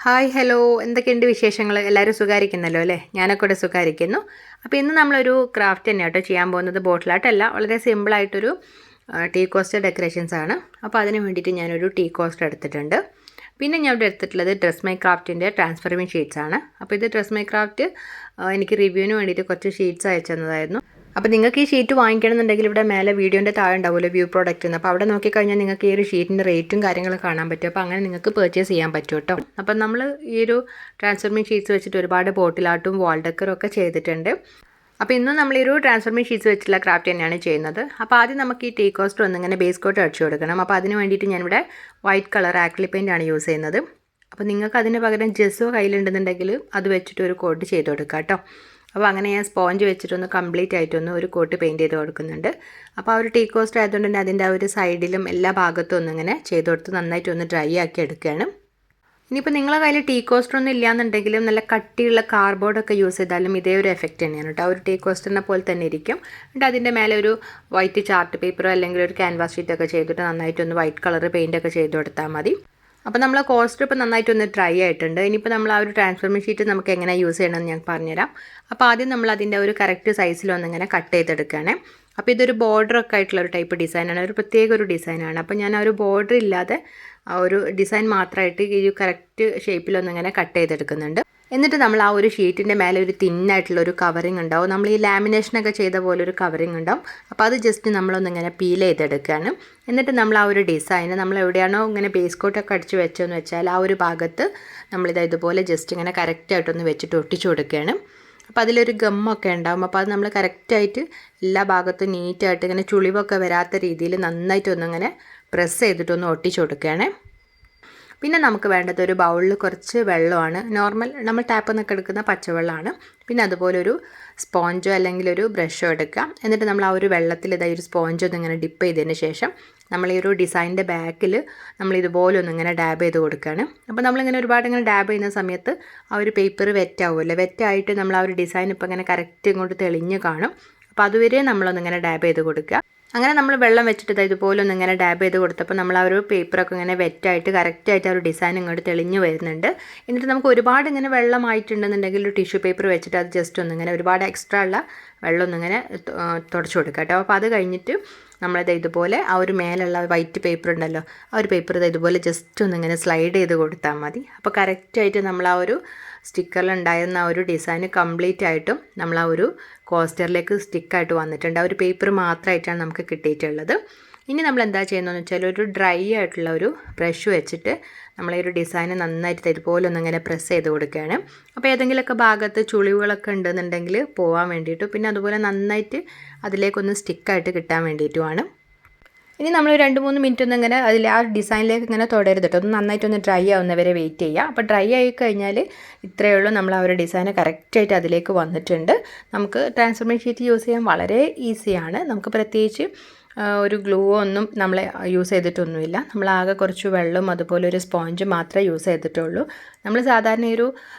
Hi hello എന്തൊക്കെയുണ്ട് വിശേഷങ്ങൾ? എല്ലാവരും സുഖമായിരിക്കുന്നല്ലോ അല്ലേ? ഞാനൊക്കെ ഇവിടെ സുഖമായിരിക്കുന്നു. അപ്പോൾ ഇന്ന് നമ്മളൊരു ക്രാഫ്റ്റ് തന്നെയാണ് കേട്ടോ ചെയ്യാൻ പോകുന്നത്. ബോട്ടിലായിട്ടല്ല, വളരെ സിമ്പിളായിട്ടൊരു ടീ കോസ്റ്റർ ഡെക്കറേഷൻസ് ആണ്. അപ്പോൾ അതിന് വേണ്ടിയിട്ട് ഞാനൊരു ടീ കോസ്റ്റർ എടുത്തിട്ടുണ്ട്. പിന്നെ ഞാൻ ഇവിടെ എടുത്തിട്ടുള്ളത് ഡ്രസ് മൈ ക്രാഫ്റ്റിൻ്റെ ട്രാൻസ്ഫറിങ് ഷീറ്റ്സ് ആണ്. അപ്പോൾ ഇത് ഡ്രസ് മൈ ക്രാഫ്റ്റ് എനിക്ക് റിവ്യൂവിന് വേണ്ടിയിട്ട് കുറച്ച് ഷീറ്റ്സ് അയച്ചു തന്നതായിരുന്നു. അപ്പോൾ നിങ്ങൾക്ക് ഈ ഷീറ്റ് വാങ്ങിക്കണമെന്നുണ്ടെങ്കിൽ ഇവിടെ മേലെ വീഡിയോൻ്റെ താഴെ ഉണ്ടാവുമല്ലോ വ്യൂ പ്രോഡക്റ്റ് എന്ന്. അപ്പോൾ അവിടെ നോക്കിക്കഴിഞ്ഞാൽ നിങ്ങൾക്ക് ഈ ഒരു ഷീറ്റിൻ്റെ റേറ്റും കാര്യങ്ങളും കാണാൻ പറ്റും. അപ്പോൾ അങ്ങനെ നിങ്ങൾക്ക് പർച്ചേസ് ചെയ്യാൻ പറ്റും കേട്ടോ. അപ്പം നമ്മൾ ഈ ഒരു ട്രാൻസ്ഫോർമിംഗ് ഷീറ്റ്സ് വെച്ചിട്ട് ഒരുപാട് ബോട്ടിലാട്ടും വാൾ ഡെക്കറും ഒക്കെ ചെയ്തിട്ടുണ്ട്. അപ്പോൾ ഇന്നും നമ്മളൊരു ട്രാൻസ്ഫോർമിംഗ് ഷീറ്റ്സ് വെച്ചിട്ടുള്ള ക്രാഫ്റ്റ് തന്നെയാണ് ചെയ്യുന്നത്. അപ്പോൾ ആദ്യം നമുക്ക് ഈ ടീ കോസ്റ്റർ ഒന്നിങ്ങനെ ബേസ് കോട്ട് അടിച്ചു കൊടുക്കണം. അപ്പോൾ അതിന് വേണ്ടിയിട്ട് ഞാനിവിടെ വൈറ്റ് കളർ ആക്രിലിക് പെയിൻ്റ് ആണ് യൂസ് ചെയ്യുന്നത്. അപ്പോൾ നിങ്ങൾക്ക് അതിന് പകരം ജെസ്സോ കയ്യിലുണ്ടെന്നുണ്ടെങ്കിൽ അത് വെച്ചിട്ട് ഒരു കോട്ട് ചെയ്ത് കൊടുക്കാം കേട്ടോ. അപ്പോൾ അങ്ങനെ ഞാൻ സ്പോഞ്ച് വെച്ചിട്ടൊന്ന് കംപ്ലീറ്റ് ആയിട്ടൊന്ന് ഒരു കോട്ട് പെയിൻറ്റ് ചെയ്ത് കൊടുക്കുന്നുണ്ട്. അപ്പോൾ ആ ഒരു ടീ കോസ്റ്റർ ആയതുകൊണ്ട് തന്നെ അതിൻ്റെ ആ ഒരു സൈഡിലും എല്ലാ ഭാഗത്തും ഒന്നിങ്ങനെ ചെയ്ത് കൊടുത്ത് നന്നായിട്ടൊന്ന് ഡ്രൈ ആക്കി എടുക്കുകയാണ്. ഇനിയിപ്പോൾ നിങ്ങളുടെ കയ്യിൽ ടീ കോസ്റ്റർ ഒന്നും ഇല്ലയെന്നുണ്ടെങ്കിലും നല്ല കട്ടിയുള്ള കാർഡ്ബോർഡൊക്കെ യൂസ് ചെയ്താലും ഇതേ ഒരു എഫക്റ്റ് തന്നെയാണ് കേട്ടോ. ആ ഒരു ടീ കോസ്റ്ററിനെ പോലെ തന്നെ ഇരിക്കും. എന്നിട്ട് അതിൻ്റെ മേലെ ഒരു വൈറ്റ് ചാർട്ട് പേപ്പറോ അല്ലെങ്കിൽ ഒരു ക്യാൻവാസ് ഷീറ്റൊക്കെ ചെയ്തിട്ട് നന്നായിട്ടൊന്ന് വൈറ്റ് കളർ പെയിൻറ്റൊക്കെ ചെയ്ത് കൊടുത്താൽ മതി. അപ്പോൾ നമ്മൾ കോസ്റ്റർ ഇപ്പോൾ നന്നായിട്ടൊന്ന് ഡ്രൈ ആയിട്ടുണ്ട്. ഇനിയിപ്പോൾ നമ്മൾ ആ ഒരു ട്രാൻസ്ഫോർമിംഗ് ഷീറ്റ് നമുക്ക് എങ്ങനെ യൂസ് ചെയ്യണമെന്ന് ഞാൻ പറഞ്ഞുതരാം. അപ്പോൾ ആദ്യം നമ്മൾ അതിൻ്റെ ഒരു കറക്റ്റ് സൈസിലൊന്നിങ്ങനെ കട്ട് ചെയ്തെടുക്കുകയാണ്. അപ്പോൾ ഇതൊരു ബോർഡറൊക്കെ ആയിട്ടുള്ള ഒരു ടൈപ്പ് ഡിസൈനാണ്, ഒരു പ്രത്യേക ഒരു ഡിസൈനാണ്. അപ്പോൾ ഞാൻ ആ ഒരു ബോർഡർ ഇല്ലാതെ ആ ഒരു ഡിസൈൻ മാത്രമായിട്ട് ഈ ഒരു കറക്റ്റ് ഷേപ്പിലൊന്നിങ്ങനെ കട്ട് ചെയ്തെടുക്കുന്നുണ്ട്. എന്നിട്ട് നമ്മൾ ആ ഒരു ഷീറ്റിൻ്റെ മേലെ ഒരു തിന്നായിട്ടുള്ള ഒരു കവറിങ് ഉണ്ടാവും. നമ്മൾ ഈ ലാമിനേഷനൊക്കെ ചെയ്ത പോലെ ഒരു കവറിങ് ഉണ്ടാവും. അപ്പോൾ അത് ജസ്റ്റ് നമ്മളൊന്നിങ്ങനെ പീൽ ചെയ്തെടുക്കുകയാണ്. എന്നിട്ട് നമ്മൾ ആ ഒരു ഡിസൈൻ നമ്മൾ എവിടെയാണോ ഇങ്ങനെ ബേസ് കോട്ടൊക്കെ അടിച്ച് വെച്ചതെന്ന് വെച്ചാൽ ആ ഒരു ഭാഗത്ത് നമ്മളിത് ഇതുപോലെ ജസ്റ്റ് ഇങ്ങനെ കറക്റ്റായിട്ടൊന്ന് വെച്ചിട്ട് ഒട്ടിച്ചു കൊടുക്കുകയാണ്. അപ്പോൾ അതിലൊരു ഗമ്മൊക്കെ ഉണ്ടാവും. അപ്പോൾ അത് നമ്മൾ കറക്റ്റായിട്ട് എല്ലാ ഭാഗത്തും നീറ്റായിട്ട് ഇങ്ങനെ ചുളിവൊക്കെ വരാത്ത രീതിയിൽ നന്നായിട്ടൊന്നിങ്ങനെ പ്രസ് ചെയ്തിട്ടൊന്ന് ഒട്ടിച്ചു കൊടുക്കുകയാണ്. പിന്നെ നമുക്ക് വേണ്ടത് ഒരു ബൗളിൽ കുറച്ച് വെള്ളമാണ്, നോർമൽ നമ്മൾ ടാപ്പിൽ നിന്നൊക്കെ എടുക്കുന്ന പച്ചവെള്ളമാണ്. പിന്നെ അതുപോലെ ഒരു സ്പോഞ്ചോ അല്ലെങ്കിൽ ഒരു ബ്രഷോ എടുക്കാം. എന്നിട്ട് നമ്മൾ ആ ഒരു വെള്ളത്തിൽ ഇതായി ഒരു സ്പോഞ്ച് ഒന്നിങ്ങനെ ഡിപ്പ് ചെയ്തതിന് ശേഷം നമ്മൾ ഈ ഒരു ഡിസൈനിൻ്റെ ബാക്കിൽ നമ്മൾ ഇതുപോലെ ഒന്നിങ്ങനെ ഡാബ് ചെയ്ത് കൊടുക്കുകയാണ്. അപ്പോൾ നമ്മളിങ്ങനെ ഒരുപാട് ഇങ്ങനെ ഡാബ് ചെയ്യുന്ന സമയത്ത് ആ ഒരു പേപ്പർ വെറ്റാവുമല്ലോ, വെറ്റായിട്ട് നമ്മൾ ആ ഒരു ഡിസൈൻ ഇപ്പോൾ ഇങ്ങനെ കറക്റ്റ് ഇങ്ങോട്ട് തെളിഞ്ഞ് കാണും. അപ്പോൾ അതുവരെ നമ്മളൊന്നിങ്ങനെ ഡാബ് ചെയ്ത് കൊടുക്കുക. അങ്ങനെ നമ്മൾ വെള്ളം വെച്ചിട്ട് ഇതുപോലെ ഒന്നിങ്ങനെ ഡാബ് ചെയ്ത് കൊടുത്തപ്പോൾ നമ്മൾ ആ ഒരു പേപ്പറൊക്കെ ഇങ്ങനെ വെറ്റായിട്ട് കറക്റ്റായിട്ട് ആ ഒരു ഡിസൈൻ ഇങ്ങോട്ട് തെളിഞ്ഞ് വരുന്നുണ്ട്. എന്നിട്ട് നമുക്ക് ഒരുപാട് ഇങ്ങനെ വെള്ളമായിട്ടുണ്ടെന്നുണ്ടെങ്കിൽ ഒരു ടിഷ്യൂ പേപ്പർ വെച്ചിട്ട് അത് ജസ്റ്റ് ഒന്നിങ്ങനെ ഒരുപാട് എക്സ്ട്രാ ഉള്ള വെള്ളം ഒന്നിങ്ങനെ തുടച്ചു കൊടുക്കുക കേട്ടോ. അപ്പോൾ അത് കഴിഞ്ഞിട്ട് നമ്മളത് ഇതുപോലെ ആ ഒരു മേലുള്ള വൈറ്റ് പേപ്പർ ഉണ്ടല്ലോ, ആ ഒരു പേപ്പർ ഇതുപോലെ ജസ്റ്റ് ഒന്നിങ്ങനെ സ്ലൈഡ് ചെയ്ത് കൊടുത്താൽ മതി. അപ്പോൾ കറക്റ്റായിട്ട് നമ്മൾ ആ ഒരു സ്റ്റിക്കറിലുണ്ടായിരുന്ന ആ ഒരു ഡിസൈൻ കംപ്ലീറ്റ് ആയിട്ടും നമ്മൾ ആ ഒരു കോസ്റ്ററിലേക്ക് സ്റ്റിക്കായിട്ട് വന്നിട്ടുണ്ട്. ആ ഒരു പേപ്പർ മാത്രമായിട്ടാണ് നമുക്ക് കിട്ടിയിട്ടുള്ളത്. ഇനി നമ്മൾ എന്താ ചെയ്യുന്നതെന്ന് വെച്ചാൽ ഒരു ഡ്രൈ ആയിട്ടുള്ള ഒരു ബ്രഷ് വെച്ചിട്ട് നമ്മൾ ഈ ഒരു ഡിസൈൻ നന്നായിട്ട് ഇതുപോലെ ഒന്നിങ്ങനെ പ്രസ് ചെയ്ത് കൊടുക്കുകയാണ്. അപ്പോൾ ഏതെങ്കിലുമൊക്കെ ഭാഗത്ത് ചുളിവുകളൊക്കെ ഉണ്ടെന്നുണ്ടെങ്കിൽ പോകാൻ വേണ്ടിയിട്ടും പിന്നെ അതുപോലെ നന്നായിട്ട് അതിലേക്കൊന്ന് സ്റ്റിക്കായിട്ട് കിട്ടാൻ വേണ്ടിയിട്ടുമാണ്. ഇനി നമ്മൾ 2-3 മിനിറ്റ് ഒന്നും ഇങ്ങനെ അതിൽ ആ ഡിസൈനിലേക്ക് ഇങ്ങനെ തുടരുത് കേട്ടോ. ഒന്ന് നന്നായിട്ടൊന്ന് ഡ്രൈ ആവുന്നവരെ വെയിറ്റ് ചെയ്യുക. അപ്പോൾ ഡ്രൈ ആയി കഴിഞ്ഞാൽ ഇത്രയേ ഉള്ളൂ, നമ്മൾ ആ ഒരു ഡിസൈൻ കറക്റ്റായിട്ട് അതിലേക്ക് വന്നിട്ടുണ്ട്. നമുക്ക് ട്രാൻസ്ഫോർമിംഗ് ഷീറ്റ് യൂസ് ചെയ്യാൻ വളരെ ഈസിയാണ്. നമുക്ക് പ്രത്യേകിച്ച് ഒരു ഗ്ലൂ ഒന്നും നമ്മൾ യൂസ് ചെയ്തിട്ടൊന്നുമില്ല. നമ്മളാകെ കുറച്ച് വെള്ളവും അതുപോലെ ഒരു സ്പോഞ്ച് മാത്രമേ യൂസ് ചെയ്തിട്ടുള്ളൂ. നമ്മൾ സാധാരണ ഒരു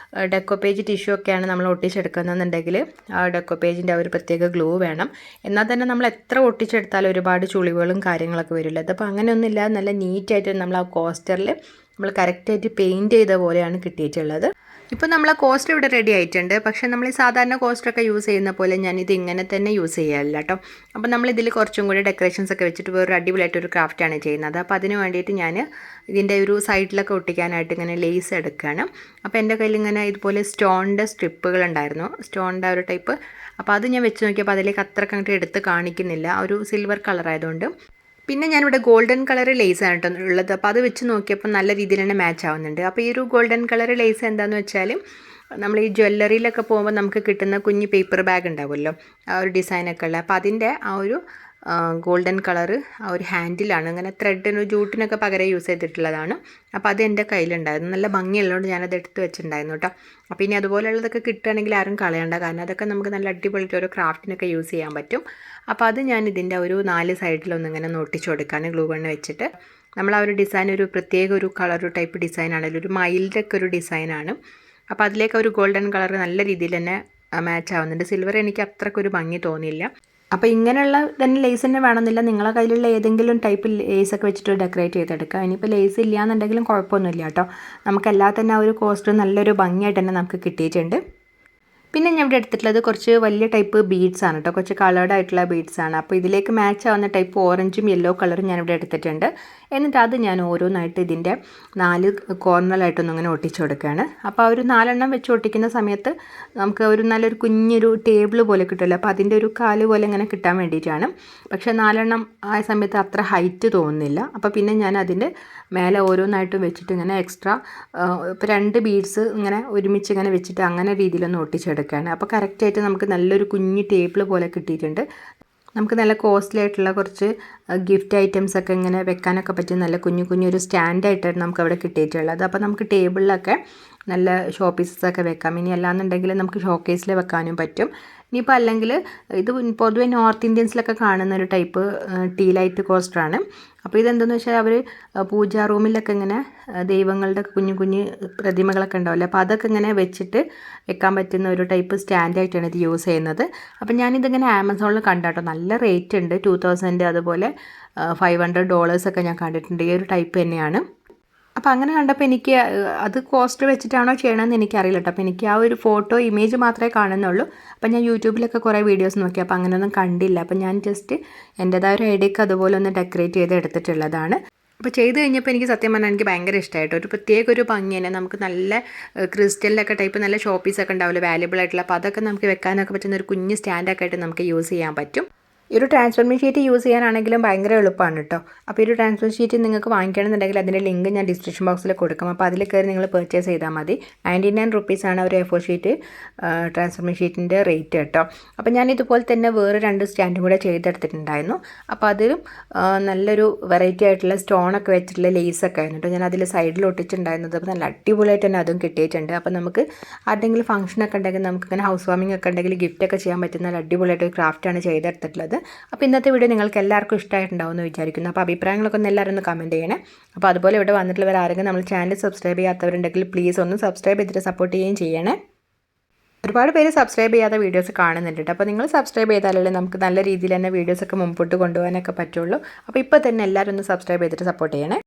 ഡെക്കോപേജ് ടിഷ്യൂ ഒക്കെയാണ് നമ്മൾ ഒട്ടിച്ചെടുക്കുന്നതെന്നുണ്ടെങ്കിൽ ആ ഡെക്കോപേജിൻ്റെ ഒരു പ്രത്യേക ഗ്ലൂ വേണം. എന്നാൽ തന്നെ നമ്മൾ എത്ര ഒട്ടിച്ചെടുത്താലും ഒരുപാട് ചുളിവുകളും കാര്യങ്ങളൊക്കെ വരില്ല. അതപ്പോൾ അങ്ങനെയൊന്നുമില്ല, നല്ല നീറ്റായിട്ട് നമ്മൾ ആ കോസ്റ്ററിൽ നമ്മൾ കറക്റ്റായിട്ട് പെയിൻറ്റ് ചെയ്ത പോലെയാണ് കിട്ടിയിട്ടുള്ളത്. ഇപ്പോൾ നമ്മൾ കോസ്റ്റർ ഇവിടെ റെഡി ആയിട്ടുണ്ട്. പക്ഷേ നമ്മൾ ഈ സാധാരണ കോസ്റ്ററൊക്കെ യൂസ് ചെയ്യുന്ന പോലെ ഞാനിത് ഇങ്ങനെ തന്നെ യൂസ് ചെയ്യാറില്ല കേട്ടോ. അപ്പോൾ നമ്മളിതിൽ കുറച്ചും കൂടി ഡെക്കറേഷൻസ് ഒക്കെ വെച്ചിട്ട് വേറൊരു അടിപൊളിയായിട്ടൊരു ക്രാഫ്റ്റാണ് ചെയ്യുന്നത്. അപ്പോൾ അതിന് വേണ്ടിയിട്ട് ഞാൻ ഇതിൻ്റെ ഒരു സൈഡിലൊക്കെ ഒട്ടിക്കാനായിട്ട് ഇങ്ങനെ ലേസ് എടുക്കുകയാണ്. അപ്പോൾ എൻ്റെ കയ്യിൽ ഇങ്ങനെ ഇതുപോലെ സ്റ്റോണിൻ്റെ സ്ട്രിപ്പുകൾ ഉണ്ടായിരുന്നു, സ്റ്റോണിൻ്റെ ഒരു ടൈപ്പ്. അപ്പോൾ അത് ഞാൻ വെച്ച് നോക്കിയപ്പോൾ അതിലേക്ക് അത്രയ്ക്ക് അങ്ങോട്ട് എടുത്ത് കാണിക്കുന്നില്ല, ഒരു സിൽവർ കളർ ആയതുകൊണ്ട്. പിന്നെ ഞാനിവിടെ ഗോൾഡൻ കളർ ലേസാണ് കേട്ടോ ഉള്ളത്. അപ്പോൾ അത് വെച്ച് നോക്കിയപ്പോൾ നല്ല രീതിയിൽ തന്നെ മാച്ച് ആവുന്നുണ്ട്. അപ്പോൾ ഈ ഒരു ഗോൾഡൻ കളർ ലേസ് എന്താണെന്ന് വെച്ചാൽ നമ്മൾ ഈ ജ്വല്ലറിയിലൊക്കെ പോകുമ്പോൾ നമുക്ക് കിട്ടുന്ന കുഞ്ഞ് പേപ്പർ ബാഗ് ഉണ്ടാവുമല്ലോ, ആ ഒരു ഡിസൈനൊക്കെ ഉള്ളത്. അപ്പോൾ അതിൻ്റെ ആ ഒരു ഗോൾഡൻ കളറ് ആ ഒരു ഹാൻഡിലാണ്, അങ്ങനെ ത്രെഡിന് ജൂട്ടിനൊക്കെ പകരം യൂസ് ചെയ്തിട്ടുള്ളതാണ്. അപ്പോൾ അത് എൻ്റെ കയ്യിലുണ്ടായിരുന്നു, നല്ല ഭംഗിയുള്ളതുകൊണ്ട് ഞാനത് എടുത്ത് വെച്ചിട്ടുണ്ടായിരുന്നു കേട്ടോ. അപ്പോൾ ഇനി അതുപോലെയുള്ളതൊക്കെ കിട്ടുകയാണെങ്കിൽ ആരും കളയണ്ട, കാരണം അതൊക്കെ നമുക്ക് നല്ല അടിപൊളിയായിട്ട് ഒരു ക്രാഫ്റ്റിനൊക്കെ യൂസ് ചെയ്യാൻ പറ്റും. അപ്പോൾ അത് ഞാൻ ഇതിൻ്റെ ഒരു 4 സൈഡിലൊന്നിങ്ങനെ ഒട്ടിച്ച് കൊടുക്കാൻ ഗ്ലൂ ഗണ്ണ് വെച്ചിട്ട്. നമ്മൾ ആ ഒരു ഡിസൈൻ ഒരു പ്രത്യേക ഒരു കളർ ടൈപ്പ് ഡിസൈനാണല്ലോ, ഒരു മയിലിൻ്റെയൊക്കെ ഒരു ഡിസൈനാണ്. അപ്പോൾ അതിലേക്ക് ഒരു ഗോൾഡൻ കളർ നല്ല രീതിയിൽ തന്നെ മാച്ച് ആവുന്നുണ്ട്. സിൽവർ എനിക്ക് അത്രയ്ക്കൊരു ഭംഗി തോന്നിയില്ല. അപ്പോൾ ഇങ്ങനെയുള്ള തന്നെ ലേസ് തന്നെ വേണമെന്നില്ല, നിങ്ങളെ കയ്യിലുള്ള ഏതെങ്കിലും ടൈപ്പ് ലേസൊക്കെ വെച്ചിട്ട് ഡെക്കറേറ്റ് ചെയ്തെടുക്കുക. ഇനിയിപ്പോൾ ലേസ് ഇല്ലയെന്നുണ്ടെങ്കിലും കുഴപ്പമൊന്നുമില്ല കേട്ടോ. നമുക്കെല്ലാം തന്നെ ആ ഒരു കോസ്റ്റ് നല്ലൊരു ഭംഗിയായിട്ട് തന്നെ നമുക്ക് കിട്ടിയിട്ടുണ്ട്. പിന്നെ ഞാൻ ഇവിടെ എടുത്തിട്ടുള്ളത് കുറച്ച് വലിയ ടൈപ്പ് ബീഡ്സ് ആണ് കേട്ടോ, കുറച്ച് കളേർഡ് ആയിട്ടുള്ള ബീഡ്സ് ആണ്. അപ്പോൾ ഇതിലേക്ക് മാച്ച് ആവുന്ന ടൈപ്പ് ഓറഞ്ചും യെല്ലോ കളറും ഞാനിവിടെ എടുത്തിട്ടുണ്ട്. എന്നിട്ട് അത് ഞാൻ ഓരോന്നായിട്ട് ഇതിൻ്റെ 4 കോർണറായിട്ടൊന്നും ഇങ്ങനെ ഒട്ടിച്ചു കൊടുക്കുകയാണ്. അപ്പോൾ ആ ഒരു 4 വെച്ച് ഒട്ടിക്കുന്ന സമയത്ത് നമുക്ക് ഒരു നല്ലൊരു കുഞ്ഞൊരു ടേബിൾ പോലെ കിട്ടുമല്ലോ, അപ്പോൾ അതിൻ്റെ ഒരു കാല് പോലെ ഇങ്ങനെ കിട്ടാൻ വേണ്ടിയിട്ടാണ്. പക്ഷേ 4 ആ സമയത്ത് അത്ര ഹൈറ്റ് തോന്നുന്നില്ല. അപ്പോൾ പിന്നെ ഞാൻ അതിൻ്റെ മേലെ ഓരോന്നായിട്ടും വെച്ചിട്ട് ഇങ്ങനെ എക്സ്ട്രാ ഇപ്പോൾ 2 ബീഡ്സ് ഇങ്ങനെ ഒരുമിച്ച് ഇങ്ങനെ വെച്ചിട്ട് അങ്ങനെ രീതിയിലൊന്ന് ഒട്ടിച്ചെടുക്കുകയാണ്. അപ്പോൾ കറക്റ്റായിട്ട് നമുക്ക് നല്ലൊരു കുഞ്ഞ് ടേബിൾ പോലെ കിട്ടിയിട്ടുണ്ട്. നമുക്ക് നല്ല കോസ്റ്റ്ലി ആയിട്ടുള്ള കുറച്ച് ഗിഫ്റ്റ് ഐറ്റംസൊക്കെ ഇങ്ങനെ വെക്കാനൊക്കെ പറ്റിയ നല്ല കുഞ്ഞൊരു സ്റ്റാൻഡായിട്ടാണ് നമുക്ക് അവിടെ കിട്ടിയിട്ടുള്ളത്. അപ്പോൾ നമുക്ക് ടേബിളിലൊക്കെ നല്ല ഷോ പീസസൊക്കെ വെക്കാം. ഇനി അല്ലാന്നുണ്ടെങ്കിൽ നമുക്ക് ഷോക്കേസിൽ വെക്കാനും പറ്റും. ഇനിയിപ്പോൾ അല്ലെങ്കിൽ ഇത് പൊതുവെ നോർത്ത് ഇന്ത്യൻസിലൊക്കെ കാണുന്ന ഒരു ടൈപ്പ് ടീ ലൈറ്റ് കോസ്റ്ററാണ്. അപ്പോൾ ഇതെന്തെന്ന് വെച്ചാൽ അവർ പൂജാ റൂമിലൊക്കെ ഇങ്ങനെ ദൈവങ്ങളുടെ കുഞ്ഞു പ്രതിമകളൊക്കെ ഉണ്ടാവില്ലേ, അപ്പോൾ അതൊക്കെ ഇങ്ങനെ വെച്ചിട്ട് വെക്കാൻ പറ്റുന്ന ഒരു ടൈപ്പ് സ്റ്റാൻഡായിട്ടാണ് ഇത് യൂസ് ചെയ്യുന്നത്. അപ്പോൾ ഞാനിതിങ്ങനെ ആമസോണിൽ കണ്ടാട്ടോ, നല്ല റേറ്റ് ഉണ്ട്, 2000 അതുപോലെ $500 ഞാൻ കണ്ടിട്ടുണ്ട്. ഈ ഒരു ടൈപ്പ് തന്നെയാണ്. അപ്പോൾ അങ്ങനെ കണ്ടപ്പോൾ എനിക്ക് അത് കോസ്റ്റ് വെച്ചിട്ടാണോ ചെയ്യണമെന്ന് എനിക്കറിയില്ല കേട്ടോ. അപ്പോൾ എനിക്ക് ആ ഒരു ഫോട്ടോ ഇമേജ് മാത്രമേ കാണുന്നുള്ളൂ. അപ്പോൾ ഞാൻ യൂട്യൂബിലൊക്കെ കുറേ വീഡിയോസ് നോക്കി, അപ്പോൾ അങ്ങനെയൊന്നും കണ്ടില്ല. അപ്പോൾ ഞാൻ ജസ്റ്റ് എൻ്റേതായ ഒരു ഐഡിയക്ക് അതുപോലെ ഒന്ന് ഡെക്കറേറ്റ് ചെയ്ത് എടുത്തിട്ടുള്ളതാണ്. അപ്പോൾ ചെയ്ത് കഴിഞ്ഞപ്പോൾ എനിക്ക് സത്യം പറഞ്ഞാൽ എനിക്ക് ഭയങ്കര ഇഷ്ടമായിട്ടോ. ഒരു പ്രത്യേക ഒരു ഭംഗി തന്നെ, നമുക്ക് നല്ല ക്രിസ്റ്റലിലൊക്കെ ടൈപ്പ് നല്ല ഷോ പീസൊക്കെ ഉണ്ടാവില്ല വാല്യുബിൾ ആയിട്ടുള്ള, അപ്പോൾ അതൊക്കെ നമുക്ക് വെക്കാനൊക്കെ പറ്റുന്ന ഒരു കുഞ്ഞ് സ്റ്റാൻഡൊക്കെ ആയിട്ട് നമുക്ക് യൂസ് ചെയ്യാൻ പറ്റും. ഈ ഒരു ട്രാൻസ്ഫർമേഷൻ ഷീറ്റ് യൂസ് ചെയ്യാനാണെങ്കിലും ഭയങ്കര എളുപ്പമാണ് കേട്ടോ. അപ്പോൾ ഈ ഒരു ട്രാൻസ്ഫർ ഷീറ്റ് നിങ്ങൾക്ക് വാങ്ങിക്കണമെന്നുണ്ടെങ്കിൽ അതിൻ്റെ ലിങ്ക് ഞാൻ ഡിസ്ക്രിപ്ഷൻ ബോക്സിൽ കൊടുക്കാം. അപ്പോൾ അതിൽ കയറി നിങ്ങൾ പർച്ചേസ് ചെയ്താൽ മതി. 99 റുപ്പീസാണ് ഒരു A4 ഷീറ്റ് ട്രാൻസ്ഫർമേഷൻ ഷീറ്റിൻ്റെ റേറ്റ് കേട്ടോ. അപ്പോൾ ഞാൻ ഇതുപോലെ തന്നെ വേറെ 2 സ്റ്റാൻഡും കൂടെ ചെയ്തെടുത്തിട്ടുണ്ടായിരുന്നു. അപ്പോൾ അതിലും നല്ലൊരു വെറൈറ്റി ആയിട്ടുള്ള സ്റ്റോണൊക്കെ വെച്ചിട്ടുള്ള ലേസൊക്കെ ആയിരുന്നു കേട്ടോ ഞാൻ അതിൽ സൈഡിൽ ഒട്ടിച്ചിട്ടുണ്ടായിരുന്നത്. അപ്പോൾ നല്ല അടിപൊളിയായിട്ട് തന്നെ അതും കിട്ടിയിട്ടുണ്ട്. അപ്പോൾ നമുക്ക് ആരുടെങ്കിലും ഫംഗ്ഷനൊക്കെ ഉണ്ടെങ്കിൽ നമുക്കിങ്ങനെ ഹൗസ് വാമിംഗ് ഒക്കെ ഉണ്ടെങ്കിൽ ഗിഫ്റ്റൊക്കെ ചെയ്യാൻ പറ്റുന്ന നല്ല അടിപൊളിയായിട്ട് ക്രാഫ്റ്റാണ് ചെയ്തെടുത്തിട്ടുള്ളത്. അപ്പോൾ ഇന്നത്തെ വീഡിയോ നിങ്ങൾക്ക് എല്ലാവർക്കും ഇഷ്ടമായിട്ടുണ്ടാവും എന്ന് വിചാരിക്കുന്നു. അപ്പോൾ അഭിപ്രായങ്ങളൊക്കെ ഒന്ന് എല്ലാവരും ഒന്ന് കമൻറ്റ് ചെയ്യണേ. അപ്പോൾ അതുപോലെ ഇവിടെ വന്നിട്ടുള്ളവർ ആരെങ്കിലും നമ്മൾ ചാനൽ സബ്സ്ക്രൈബ് ചെയ്യാത്തവരുണ്ടെങ്കിൽ പ്ലീസ് ഒന്ന് സബ്സ്ക്രൈബ് ചെയ്തിട്ട് സപ്പോർട്ട് ചെയ്യുകയും ചെയ്യണേ. ഒരുപാട് പേര് സബ്സ്ക്രൈബ് ചെയ്യാത്ത വീഡിയോസ് കാണുന്നുണ്ട്. അപ്പോൾ നിങ്ങൾ സബ്സ്ക്രൈബ് ചെയ്താലല്ലേ നമുക്ക് നല്ല രീതിയിൽ തന്നെ വീഡിയോസൊക്കെ മുമ്പോട്ട് കൊണ്ടുപോകാനൊക്കെ പറ്റുള്ളൂ. അപ്പോൾ ഇപ്പോൾ തന്നെ എല്ലാവരും ഒന്ന് സബ്സ്ക്രൈബ് ചെയ്തിട്ട് സപ്പോർട്ട് ചെയ്യണേ.